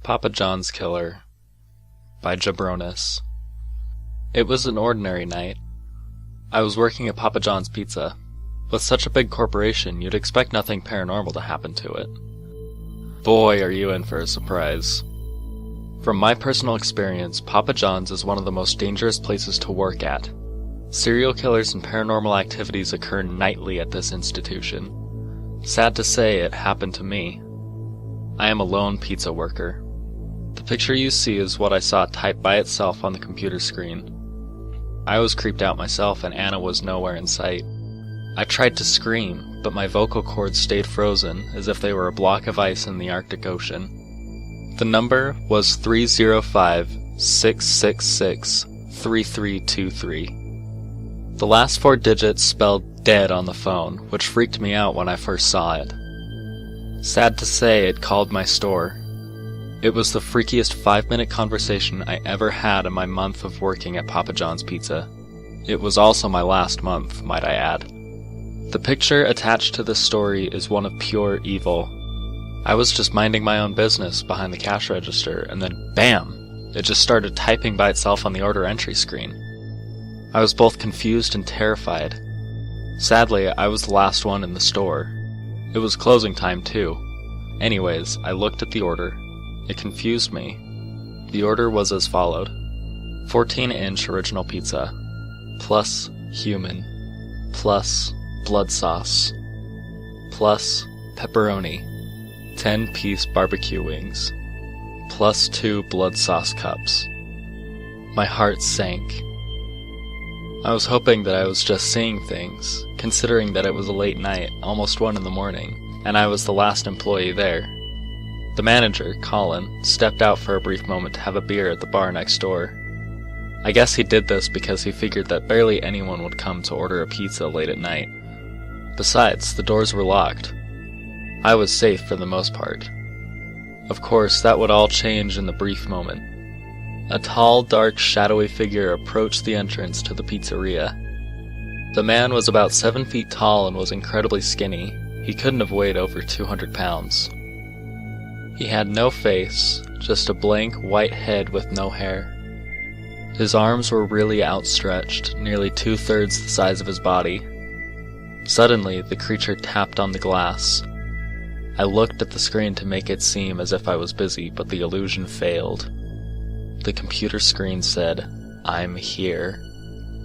Papa John's Killer by Jabronis. It was an ordinary night. I was working at Papa John's Pizza. With such a big corporation, you'd expect nothing paranormal to happen to it. Boy, are you in for a surprise. From my personal experience, Papa John's is one of the most dangerous places to work at. Serial killers and paranormal activities occur nightly at this institution. Sad to say, it happened to me. I am a lone pizza worker. The picture you see is what I saw typed by itself on the computer screen. I was creeped out myself, and Anna was nowhere in sight. I tried to scream, but my vocal cords stayed frozen as if they were a block of ice in the Arctic Ocean. The number was 305-666-3323. The last 4 digits spelled dead on the phone, which freaked me out when I first saw it. Sad to say, it called my store. It was the freakiest 5-minute conversation I ever had in my month of working at Papa John's Pizza. It was also my last month, might I add. The picture attached to this story is one of pure evil. I was just minding my own business behind the cash register, and then BAM! It just started typing by itself on the order entry screen. I was both confused and terrified. Sadly, I was the last one in the store. It was closing time too. Anyways, I looked at the order. It confused me. The order was as followed: 14-inch original pizza, plus human, plus blood sauce, plus pepperoni, 10-piece barbecue wings, plus 2 blood sauce cups. My heart sank. I was hoping that I was just seeing things, considering that it was a late night, almost 1 in the morning, and I was the last employee there. The manager, Colin, stepped out for a brief moment to have a beer at the bar next door. I guess he did this because he figured that barely anyone would come to order a pizza late at night. Besides, the doors were locked. I was safe for the most part. Of course, that would all change in the brief moment. A tall, dark, shadowy figure approached the entrance to the pizzeria. The man was about 7 feet tall and was incredibly skinny. He couldn't have weighed over 200 pounds. He had no face, just a blank white head with no hair. His arms were really outstretched, nearly 2/3 the size of his body. Suddenly, the creature tapped on the glass. I looked at the screen to make it seem as if I was busy, but the illusion failed. The computer screen said, "I'm here."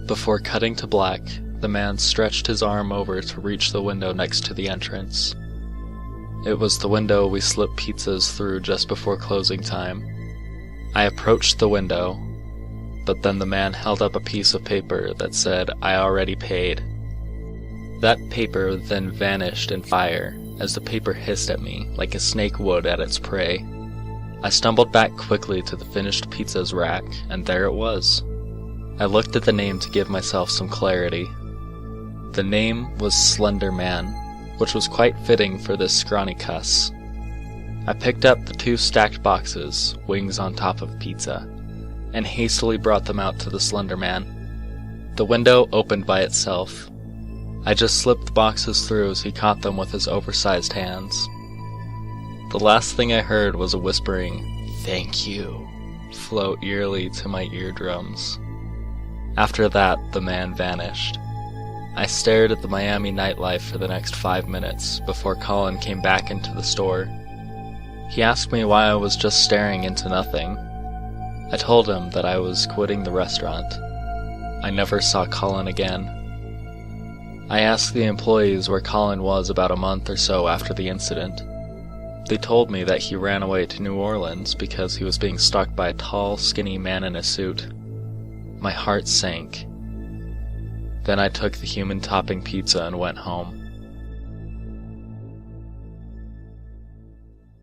Before cutting to black, the man stretched his arm over to reach the window next to the entrance. It was the window we slipped pizzas through just before closing time. I approached the window, but then the man held up a piece of paper that said, "I already paid." That paper then vanished in fire as the paper hissed at me like a snake would at its prey. I stumbled back quickly to the finished pizza's rack, and there it was. I looked at the name to give myself some clarity. The name was Slender Man, which was quite fitting for this scrawny cuss. I picked up the 2 stacked boxes, wings on top of pizza, and hastily brought them out to the Slender Man. The window opened by itself. I just slipped the boxes through as he caught them with his oversized hands. The last thing I heard was a whispering, "Thank you," float eerily to my eardrums. After that, the man vanished. I stared at the Miami nightlife for the next 5 minutes before Colin came back into the store. He asked me why I was just staring into nothing. I told him that I was quitting the restaurant. I never saw Colin again. I asked the employees where Colin was about a month or so after the incident. They told me that he ran away to New Orleans because he was being stalked by a tall, skinny man in a suit. My heart sank. Then I took the human topping pizza and went home.